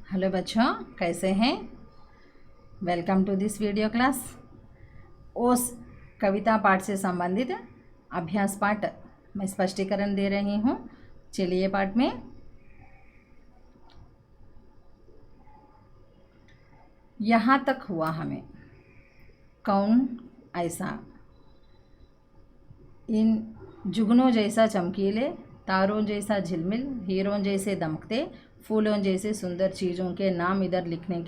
Hello बच्चों, कैसे हैं। Welcome to this video class. उस कविता पाठ से संबंधित अभ्यास पाठ मैं स्पष्टीकरण दे रही हूँ। चलिए पाठ में यहाँ तक हुआ हमें, कौन ऐसा, इन जुगनों जैसा चमकीले, तारों जैसा झिलमिल, हीरों जैसे दमकते, फूलों जैसे सुंदर चीज़ों के नाम इधर लिखने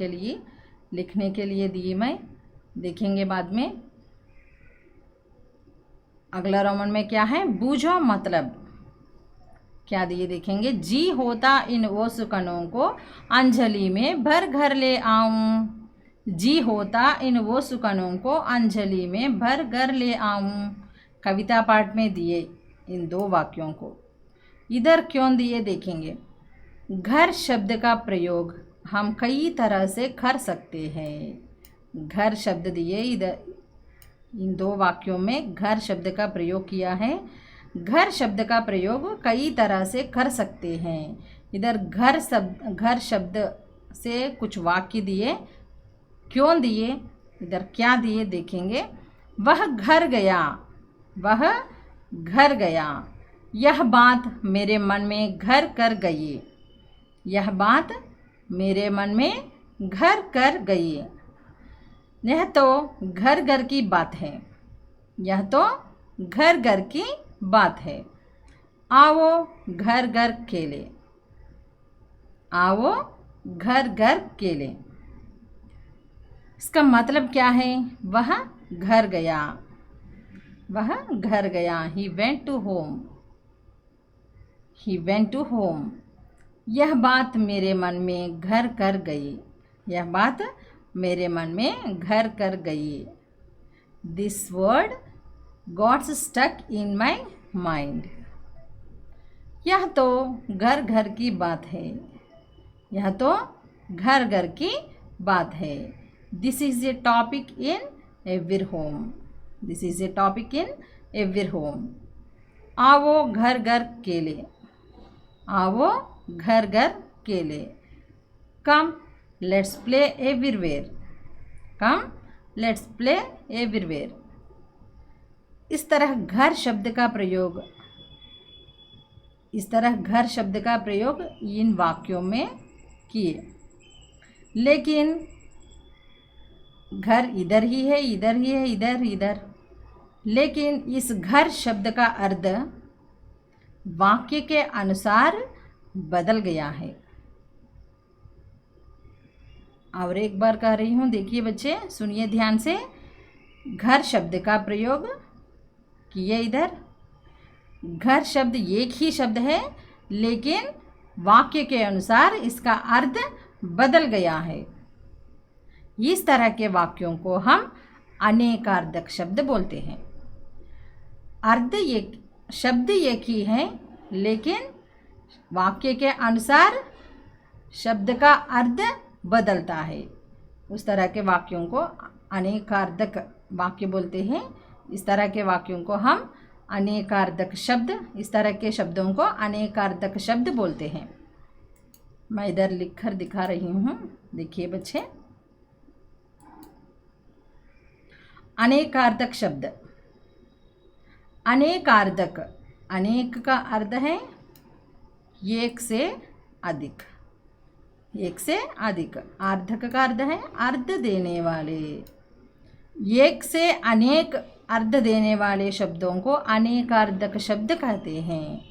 के लिए दिए मैं। देखेंगे बाद में। अगला रोमन में क्या है, बूझो मतलब क्या दिए देखेंगे। जी होता इन वो सुकनों को अंजलि में भर घर ले आऊं। जी होता इन वो सुकनों को अंजलि में भर घर ले आऊं। कविता पाठ में दिए इन दो वाक्यों को इधर क्यों दिए देखेंगे। घर शब्द का प्रयोग हम कई तरह से कर सकते हैं। घर शब्द दिए इधर, इन दो वाक्यों में घर शब्द का प्रयोग किया है। घर शब्द का प्रयोग कई तरह से कर सकते हैं। इधर घर शब्द से कुछ वाक्य दिए, क्यों दिए, इधर क्या दिए देखेंगे। वह घर गया, वह घर गया, यह बात मेरे मन में घर कर गई। यह बात मेरे मन में घर कर गई। यह तो घर घर की बात है, यह तो घर घर की बात है। आओ घर घर खेले, आओ घर घर खेले। इसका मतलब क्या है, वह घर गया, वह घर गया। He went to home, he went to home. यह बात मेरे मन में घर कर गई, यह बात मेरे मन में घर कर गई। This word gots stuck in my mind. यह तो घर घर की बात है, यह तो घर घर की बात है। This is a topic in every home, this is a topic in every home. आओ घर घर केले, आओ घर घर केले। Come let's play everywhere, come let's play everywhere. इस तरह घर शब्द का प्रयोग, इस तरह घर शब्द का प्रयोग इन वाक्यों में किए। लेकिन घर इधर ही है, इधर ही है, इधर इधर। लेकिन इस घर शब्द का अर्थ वाक्य के अनुसार बदल गया है। और एक बार कह रही हूँ, देखिए बच्चे, सुनिए ध्यान से। घर शब्द का प्रयोग किए इधर। घर शब्द एक ही शब्द है, लेकिन वाक्य के अनुसार इसका अर्थ बदल गया है। इस तरह के वाक्यों को हम अनेकार्थक शब्द बोलते हैं। अर्थ एक, शब्द एक ही है, लेकिन वाक्य के अनुसार शब्द का अर्थ बदलता है। उस तरह के वाक्यों को अनेकार्थक वाक्य बोलते हैं। इस तरह के वाक्यों को हम अनेकार्थक शब्द, इस तरह के शब्दों को अनेकार्थक शब्द बोलते हैं। मैं इधर लिखकर दिखा रही हूँ, देखिए बच्चे। अनेकार्थक शब्द, अनेकार्थक, अनेक का अर्थ है एक से अधिक, एक से अधिक। आर्धक का अर्थ है अर्थ देने वाले। एक से अनेक अर्थ देने वाले शब्दों को अनेकार्थक शब्द कहते हैं।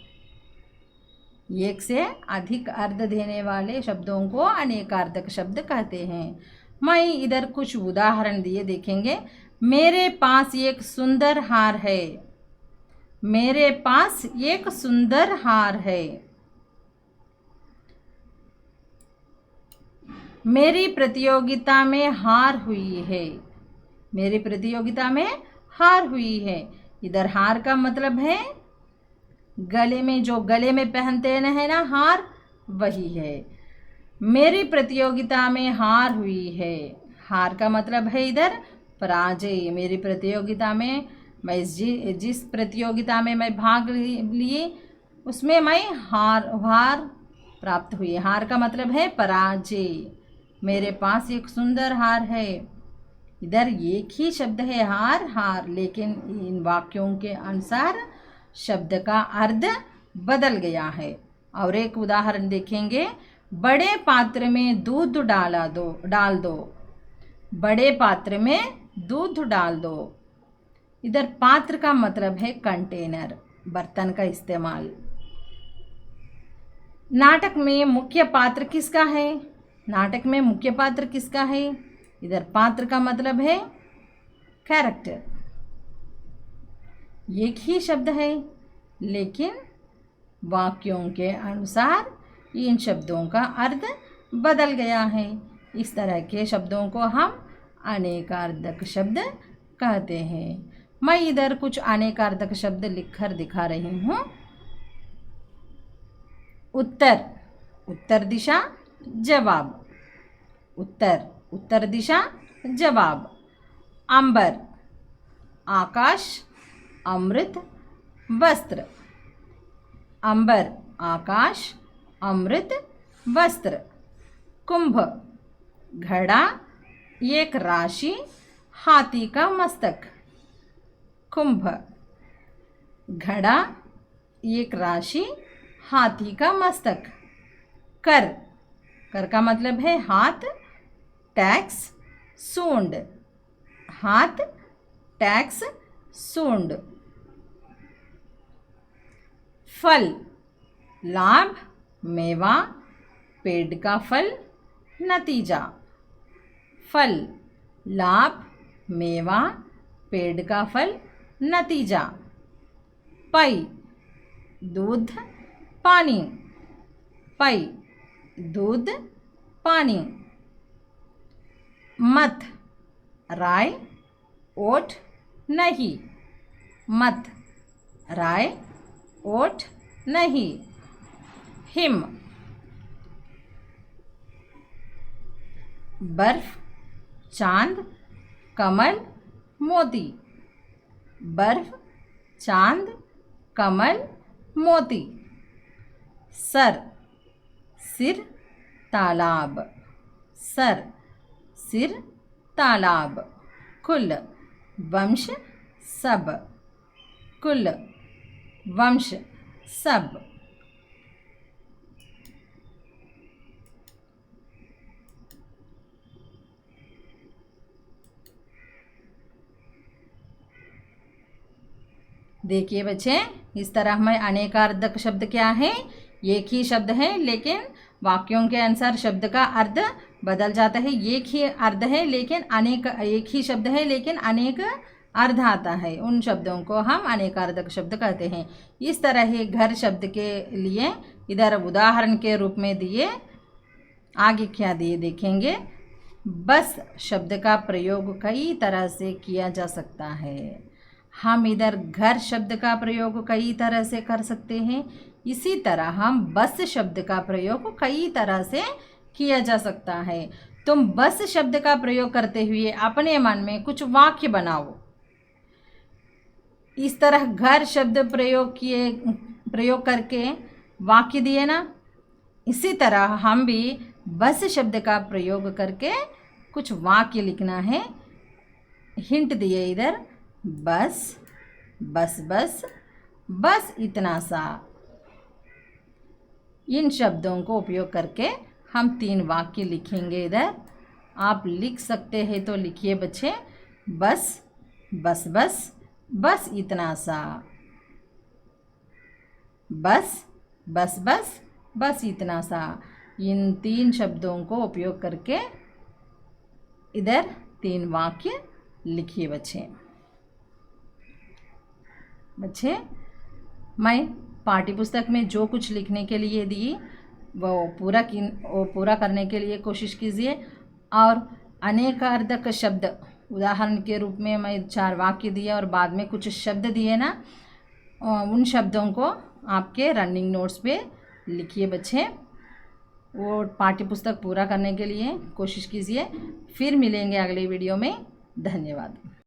एक से अधिक अर्थ देने वाले शब्दों को अनेकार्थक शब्द कहते हैं। मैं इधर कुछ उदाहरण दिए देखेंगे। मेरे पास एक सुंदर हार है, मेरे पास एक सुंदर हार है। मेरी प्रतियोगिता में हार हुई है, मेरी प्रतियोगिता में हार हुई है। इधर हार का मतलब है गले में, जो गले में पहनते हैं ना हार, वही है। मेरी प्रतियोगिता में हार हुई है। हार का मतलब है इधर पराजय। मेरी प्रतियोगिता में, मैं जिस प्रतियोगिता में मैं भाग लिए उसमें मैं हार प्राप्त हुई। हार का मतलब है पराजय। मेरे पास एक सुंदर हार है। इधर एक ही शब्द है हार हार, लेकिन इन वाक्यों के अनुसार शब्द का अर्थ बदल गया है। और एक उदाहरण देखेंगे, बड़े पात्र में दूध डाल दो। बड़े पात्र में दूध डाल दो। इधर पात्र का मतलब है कंटेनर, बर्तन का इस्तेमाल। नाटक में मुख्य पात्र किसका है? नाटक में मुख्य पात्र किसका है? इधर पात्र का मतलब है कैरेक्टर। एक ही शब्द है, लेकिन वाक्यों के अनुसार इन शब्दों का अर्थ बदल गया है। इस तरह के शब्दों को हम अनेकार्थक शब्द कहते हैं। मैं इधर कुछ अनेकार्थक शब्द लिखकर दिखा रही हूँ। उत्तर, उत्तर दिशा, जवाब। उत्तर, उत्तर दिशा, जवाब। अंबर, आकाश, अमृत, वस्त्र। अंबर, आकाश, अमृत, वस्त्र। कुंभ, घड़ा, एक राशि, हाथी का मस्तक। कुंभ, घड़ा, एक राशि, हाथी का मस्तक। कर, कर का मतलब है हाथ, टैक्स, सूंड। हाथ, टैक्स, सूंड। फल, लाभ, मेवा, पेड़ का फल, नतीजा। फल, लाभ, मेवा, पेड़ का फल, नतीजा। पै, दूध, पानी। पै, दूध, पानी। मत, राय, ओट, नहीं। मत, राय, ओट, नहीं। हिम, बर्फ, चांद, कमल, मोती। बर्फ, चांद, कमल, मोती। सर, सिर, तालाब। सर, सिर, तालाब। कुल, वंश, सब। कुल, वंश, सब। देखिए बच्चे, इस तरह में अनेकार्थक शब्द क्या है? एक ही शब्द है, लेकिन वाक्यों के अनुसार शब्द का अर्थ बदल जाता है। एक ही अर्थ है, लेकिन एक ही शब्द है, लेकिन अनेक अर्थ आता है। उन शब्दों को हम अनेकार्थक शब्द कहते हैं। इस तरह ही घर शब्द के लिए इधर उदाहरण के रूप में दिए। आगे क्या दिए देखेंगे। बस शब्द का प्रयोग कई तरह से किया जा सकता है। हम इधर घर शब्द का प्रयोग कई तरह से कर सकते हैं। इसी तरह हम बस शब्द का प्रयोग कई तरह से किया जा सकता है। तुम बस शब्द का प्रयोग करते हुए अपने मन में कुछ वाक्य बनाओ। इस तरह घर शब्द प्रयोग करके वाक्य दिए ना, इसी तरह हम भी बस शब्द का प्रयोग करके कुछ वाक्य लिखना है। हिंट दिए इधर, बस, बस बस, बस इतना सा। इन शब्दों को उपयोग करके हम 3 वाक्य लिखेंगे। इधर आप लिख सकते हैं तो लिखिए बच्चे। बस, बस बस, बस इतना सा। बस, बस बस, बस इतना सा। इन 3 शब्दों को उपयोग करके इधर 3 वाक्य लिखिए बच्चे। बच्चे, मैं पाठ्यपुस्तक में जो कुछ लिखने के लिए दी वो पूरा करने के लिए कोशिश कीजिए। और अनेकार्थक शब्द उदाहरण के रूप में मैं 4 वाक्य दिए और बाद में कुछ शब्द दिए ना, उन शब्दों को आपके रनिंग नोट्स पे लिखिए बच्चे। वो पाठ्यपुस्तक पूरा करने के लिए कोशिश कीजिए। फिर मिलेंगे अगले वीडियो में। धन्यवाद।